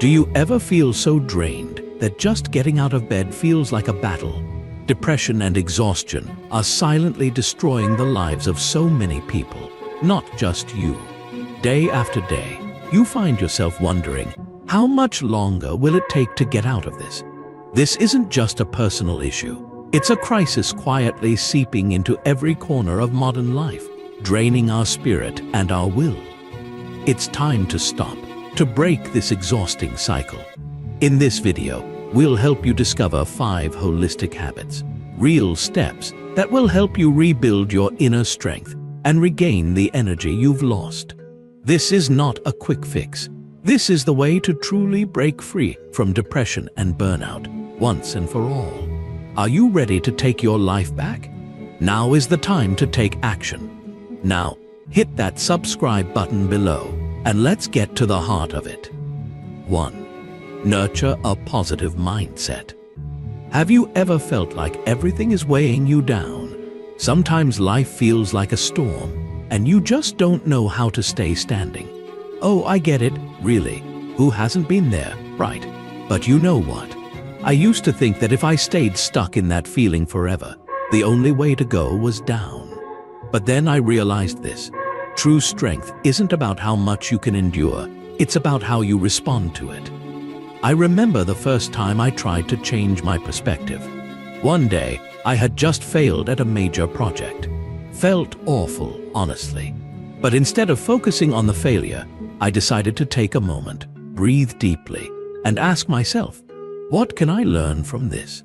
Do you ever feel so drained that just getting out of bed feels like a battle? Depression and exhaustion are silently destroying the lives of so many people, not just you. Day after day, you find yourself wondering, how much longer will it take to get out of this? This isn't just a personal issue. It's a crisis quietly seeping into every corner of modern life, draining our spirit and our will. It's time to stop, to break this exhausting cycle. In this video, we'll help you discover 5 holistic habits, real steps that will help you rebuild your inner strength and regain the energy you've lost. This is not a quick fix. This is the way to truly break free from depression and burnout, once and for all. Are you ready to take your life back? Now is the time to take action. Now, hit that subscribe button below, and let's get to the heart of it. 1. Nurture a positive mindset. Have you ever felt like everything is weighing you down? Sometimes life feels like a storm, and you just don't know how to stay standing. Oh, I get it, really. Who hasn't been there, right? But you know what? I used to think that if I stayed stuck in that feeling forever, the only way to go was down. But then I realized this. True strength isn't about how much you can endure, it's about how you respond to it. I remember the first time I tried to change my perspective. One day, I had just failed at a major project. Felt awful, honestly. But instead of focusing on the failure, I decided to take a moment, breathe deeply, and ask myself, what can I learn from this?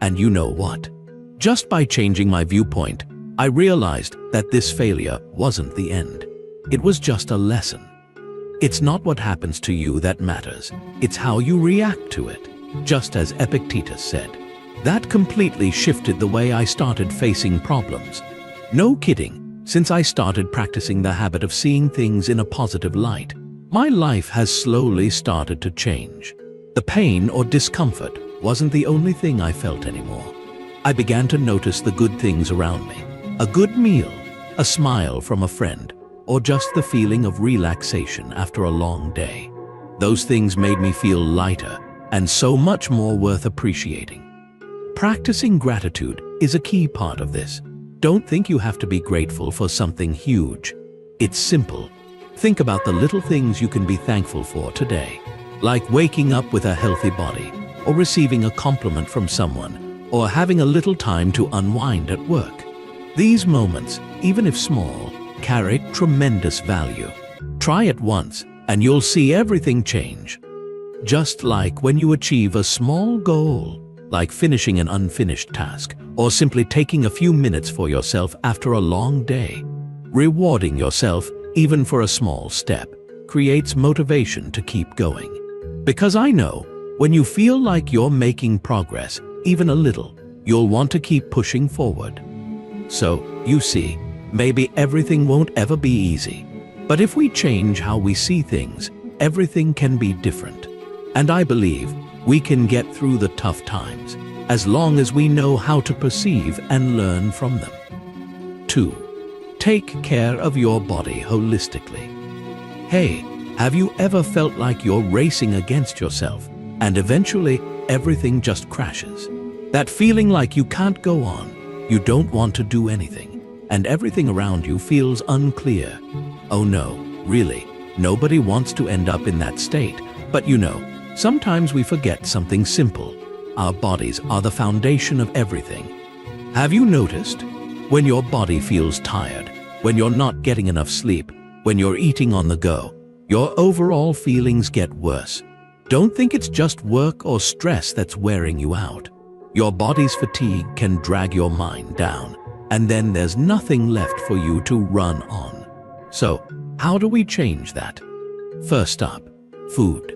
And you know what? Just by changing my viewpoint, I realized that this failure wasn't the end. It was just a lesson. It's not what happens to you that matters, it's how you react to it. Just as Epictetus said, that completely shifted the way I started facing problems. No kidding, since I started practicing the habit of seeing things in a positive light, my life has slowly started to change. The pain or discomfort wasn't the only thing I felt anymore. I began to notice the good things around me. A good meal, a smile from a friend, or just the feeling of relaxation after a long day. Those things made me feel lighter and so much more worth appreciating. Practicing gratitude is a key part of this. Don't think you have to be grateful for something huge. It's simple. Think about the little things you can be thankful for today, like waking up with a healthy body, or receiving a compliment from someone, or having a little time to unwind at work. These moments, even if small, carry tremendous value. Try it once, and you'll see everything change. Just like when you achieve a small goal, like finishing an unfinished task, or simply taking a few minutes for yourself after a long day. Rewarding yourself, even for a small step, creates motivation to keep going. Because I know, when you feel like you're making progress, even a little, you'll want to keep pushing forward. So, you see, maybe everything won't ever be easy. But if we change how we see things, everything can be different. And I believe we can get through the tough times, as long as we know how to perceive and learn from them. 2. Take care of your body holistically. Hey, have you ever felt like you're racing against yourself, and eventually everything just crashes? That feeling like you can't go on, you don't want to do anything, and everything around you feels unclear. Oh no, really, nobody wants to end up in that state. But you know, sometimes we forget something simple. Our bodies are the foundation of everything. Have you noticed? When your body feels tired, when you're not getting enough sleep, when you're eating on the go, your overall feelings get worse. Don't think it's just work or stress that's wearing you out. Your body's fatigue can drag your mind down, and then there's nothing left for you to run on. So, how do we change that? First up, food.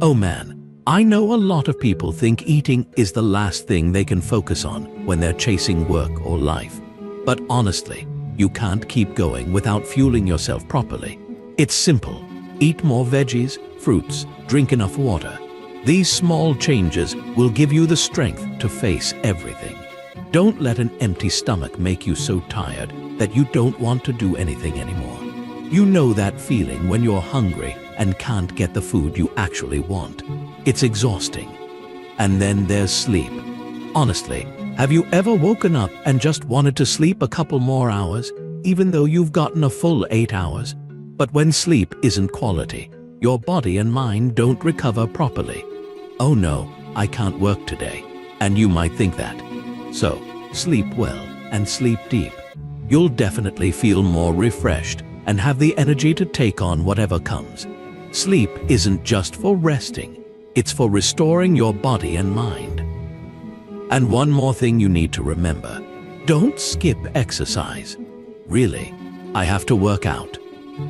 Oh man, I know a lot of people think eating is the last thing they can focus on when they're chasing work or life. But honestly, you can't keep going without fueling yourself properly. It's simple. Eat more veggies, fruits, drink enough water. These small changes will give you the strength to face everything. Don't let an empty stomach make you so tired that you don't want to do anything anymore. You know that feeling when you're hungry and can't get the food you actually want. It's exhausting. And then there's sleep. Honestly, have you ever woken up and just wanted to sleep a couple more hours, even though you've gotten a full 8 hours? But when sleep isn't quality, your body and mind don't recover properly. Oh no, I can't work today. And you might think that. So, sleep well and sleep deep. You'll definitely feel more refreshed and have the energy to take on whatever comes. Sleep isn't just for resting, it's for restoring your body and mind. And one more thing you need to remember: don't skip exercise. Really, I have to work out.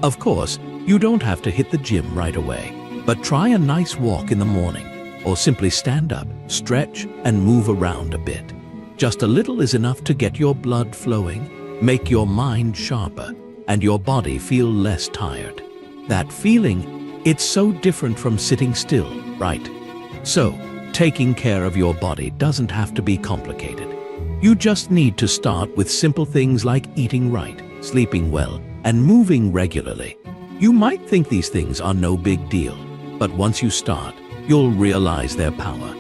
Of course, you don't have to hit the gym right away, but try a nice walk in the morning, or simply stand up, stretch, and move around a bit. Just a little is enough to get your blood flowing, make your mind sharper, and your body feel less tired. That feeling, it's so different from sitting still, right? So, taking care of your body doesn't have to be complicated. You just need to start with simple things like eating right, sleeping well, and moving regularly. You might think these things are no big deal, but once you start, you'll realize their power.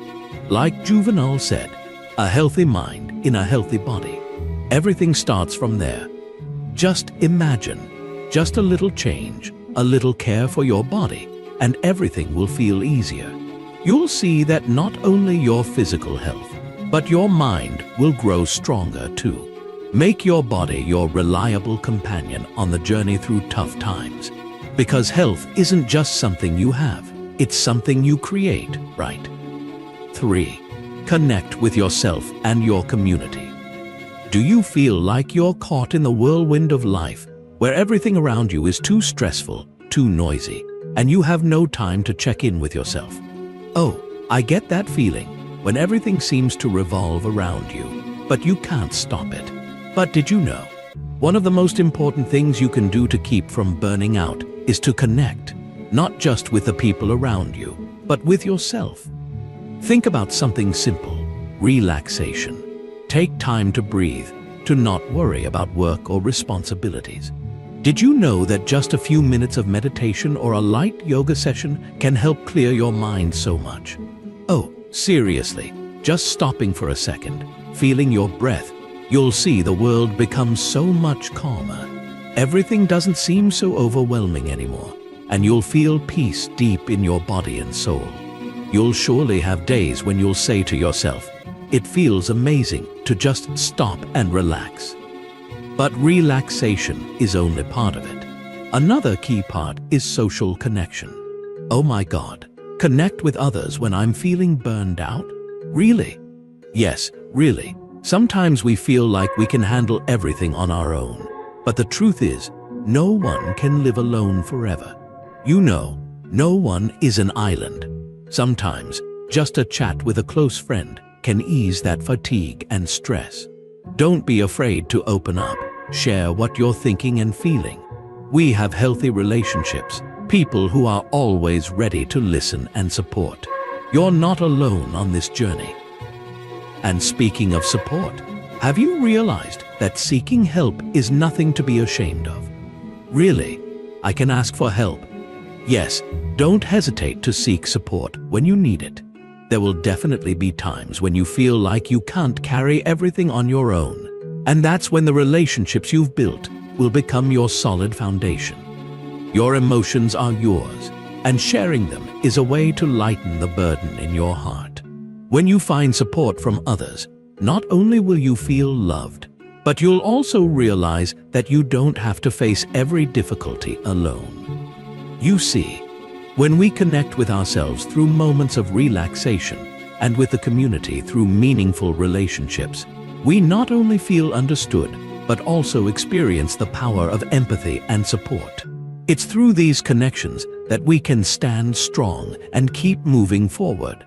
Like Juvenal said, a healthy mind in a healthy body. Everything starts from there. Just imagine, just a little change, a little care for your body, and everything will feel easier. You'll see that not only your physical health, but your mind will grow stronger too. Make your body your reliable companion on the journey through tough times. Because health isn't just something you have, it's something you create, right? 3. Connect with yourself and your community. Do you feel like you're caught in the whirlwind of life, where everything around you is too stressful, too noisy, and you have no time to check in with yourself? Oh, I get that feeling, when everything seems to revolve around you, but you can't stop it. But did you know? One of the most important things you can do to keep from burning out is to connect, not just with the people around you, but with yourself. Think about something simple: relaxation. Take time to breathe, to not worry about work or responsibilities. Did you know that just a few minutes of meditation or a light yoga session can help clear your mind so much? Oh, seriously, just stopping for a second, feeling your breath, you'll see the world becomes so much calmer. Everything doesn't seem so overwhelming anymore, and you'll feel peace deep in your body and soul. You'll surely have days when you'll say to yourself, "It feels amazing to just stop and relax." But relaxation is only part of it. Another key part is social connection. Oh my God, connect with others when I'm feeling burned out? Really? Yes, really. Sometimes we feel like we can handle everything on our own. But the truth is, no one can live alone forever. You know, no one is an island. Sometimes, just a chat with a close friend can ease that fatigue and stress. Don't be afraid to open up, share what you're thinking and feeling. We have healthy relationships, people who are always ready to listen and support. You're not alone on this journey. And speaking of support, have you realized that seeking help is nothing to be ashamed of? Really, I can ask for help. Yes, don't hesitate to seek support when you need it. There will definitely be times when you feel like you can't carry everything on your own. And that's when the relationships you've built will become your solid foundation. Your emotions are yours, and sharing them is a way to lighten the burden in your heart. When you find support from others, not only will you feel loved, but you'll also realize that you don't have to face every difficulty alone. You see, when we connect with ourselves through moments of relaxation and with the community through meaningful relationships, we not only feel understood, but also experience the power of empathy and support. It's through these connections that we can stand strong and keep moving forward.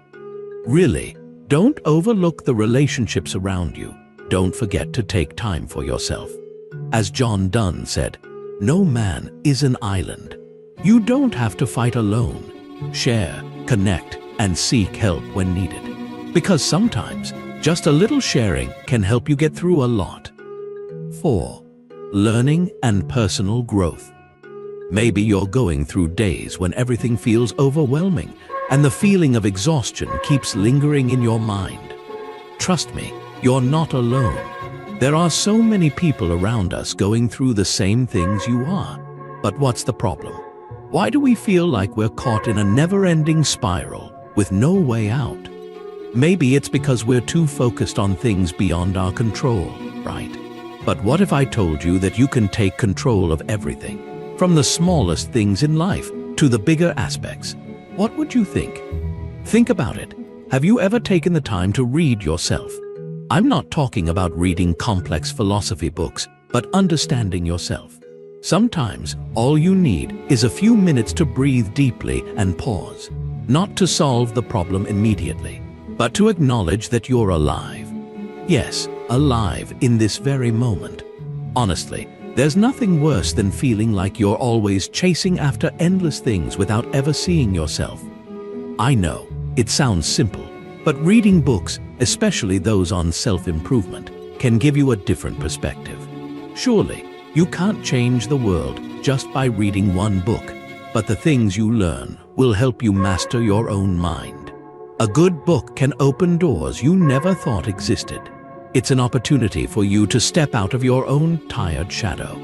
Really, don't overlook the relationships around you. Don't forget to take time for yourself. As John Donne said, "No man is an island." You don't have to fight alone. Share, connect, and seek help when needed. Because sometimes, just a little sharing can help you get through a lot. 4. Learning and personal growth. Maybe you're going through days when everything feels overwhelming and the feeling of exhaustion keeps lingering in your mind. Trust me, you're not alone. There are so many people around us going through the same things you are. But what's the problem? Why do we feel like we're caught in a never-ending spiral with no way out? Maybe it's because we're too focused on things beyond our control, right? But what if I told you that you can take control of everything? From the smallest things in life to the bigger aspects. What would you think? Think about it. Have you ever taken the time to read yourself? I'm not talking about reading complex philosophy books, but understanding yourself. Sometimes all you need is a few minutes to breathe deeply and pause. Not to solve the problem immediately, but to acknowledge that you're alive. Yes, alive in this very moment. Honestly, there's nothing worse than feeling like you're always chasing after endless things without ever seeing yourself. I know, it sounds simple, but reading books, especially those on self-improvement, can give you a different perspective. Surely, you can't change the world just by reading one book, but the things you learn will help you master your own mind. A good book can open doors you never thought existed. It's an opportunity for you to step out of your own tired shadow.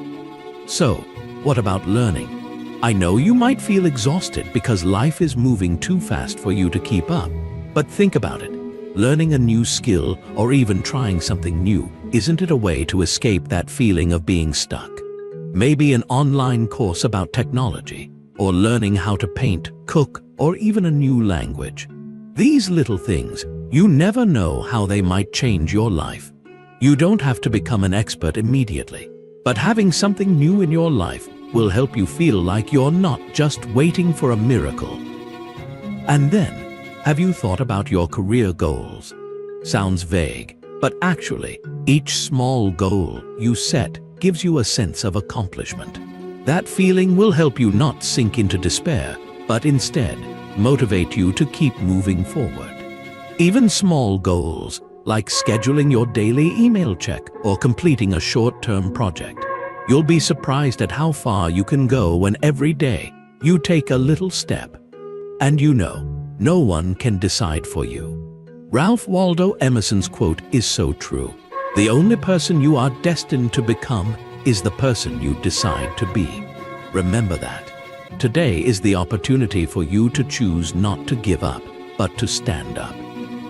So, what about learning? I know you might feel exhausted because life is moving too fast for you to keep up. But think about it. Learning a new skill or even trying something new, isn't it a way to escape that feeling of being stuck? Maybe an online course about technology, or learning how to paint, cook, or even a new language. These little things, you never know how they might change your life. You don't have to become an expert immediately, but having something new in your life will help you feel like you're not just waiting for a miracle. And then, have you thought about your career goals? Sounds vague, but actually, each small goal you set gives you a sense of accomplishment. That feeling will help you not sink into despair, but instead, motivate you to keep moving forward. Even small goals, like scheduling your daily email check or completing a short-term project, you'll be surprised at how far you can go when every day you take a little step. And you know, no one can decide for you. Ralph Waldo Emerson's quote is so true. The only person you are destined to become is the person you decide to be. Remember that. Today is the opportunity for you to choose not to give up, but to stand up.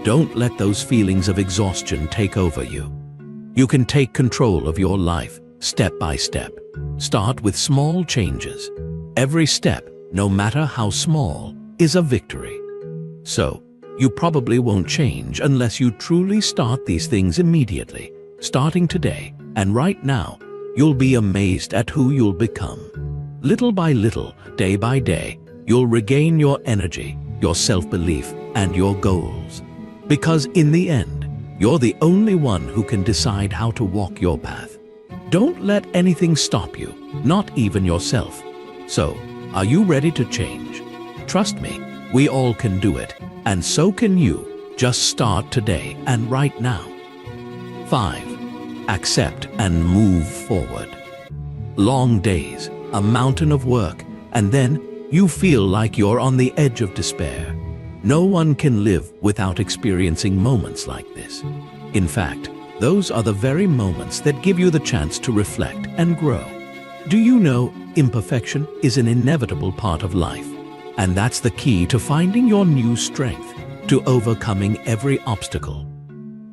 Don't let those feelings of exhaustion take over you. You can take control of your life, step by step. Start with small changes. Every step, no matter how small, is a victory. So, you probably won't change unless you truly start these things immediately. Starting today, and right now, you'll be amazed at who you'll become. Little by little, day by day, you'll regain your energy, your self-belief, and your goals. Because in the end, you're the only one who can decide how to walk your path. Don't let anything stop you, not even yourself. So, are you ready to change? Trust me, we all can do it, and so can you. Just start today and right now. 5. Accept and move forward. Long days, a mountain of work, and then you feel like you're on the edge of despair. No one can live without experiencing moments like this. In fact, those are the very moments that give you the chance to reflect and grow. Do you know imperfection is an inevitable part of life? And that's the key to finding your new strength, to overcoming every obstacle.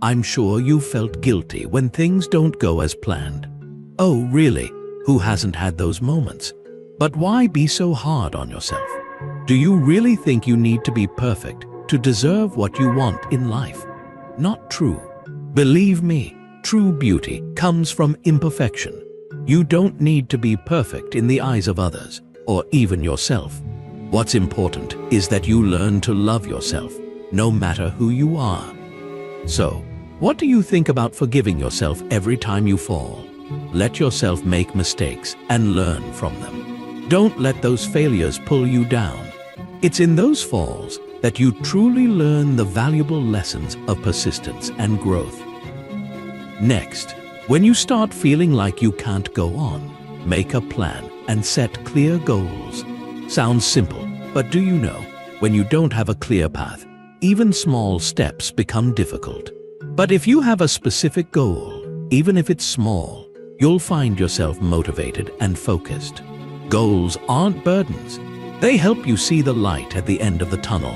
I'm sure you felt guilty when things don't go as planned. Oh, really? Who hasn't had those moments? But why be so hard on yourself? Do you really think you need to be perfect to deserve what you want in life? Not true. Believe me, true beauty comes from imperfection. You don't need to be perfect in the eyes of others, or even yourself. What's important is that you learn to love yourself, no matter who you are. So, what do you think about forgiving yourself every time you fall? Let yourself make mistakes and learn from them. Don't let those failures pull you down. It's in those falls that you truly learn the valuable lessons of persistence and growth. Next, when you start feeling like you can't go on, make a plan. and set clear goals. Sounds simple, but do you know, when you don't have a clear path, even small steps become difficult. But if you have a specific goal, even if it's small, you'll find yourself motivated and focused. Goals aren't burdens. They help you see the light at the end of the tunnel.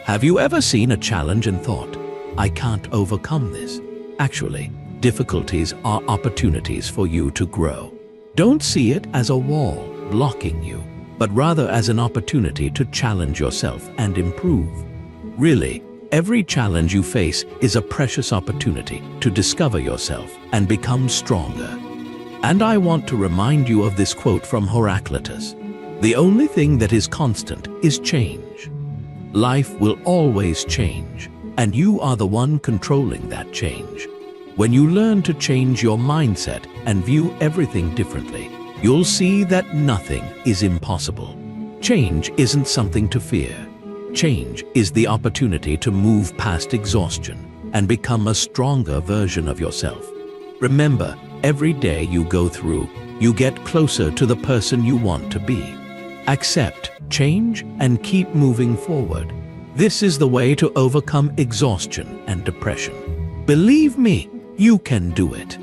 Have you ever seen a challenge and thought, I can't overcome this? Actually, difficulties are opportunities for you to grow. Don't see it as a wall blocking you, but rather as an opportunity to challenge yourself and improve. Really, every challenge you face is a precious opportunity to discover yourself and become stronger. And I want to remind you of this quote from Heraclitus. The only thing that is constant is change. Life will always change, and you are the one controlling that change. When you learn to change your mindset and view everything differently, you'll see that nothing is impossible. Change isn't something to fear. Change is the opportunity to move past exhaustion and become a stronger version of yourself. Remember, every day you go through, you get closer to the person you want to be. Accept change and keep moving forward. This is the way to overcome exhaustion and depression. Believe me, you can do it.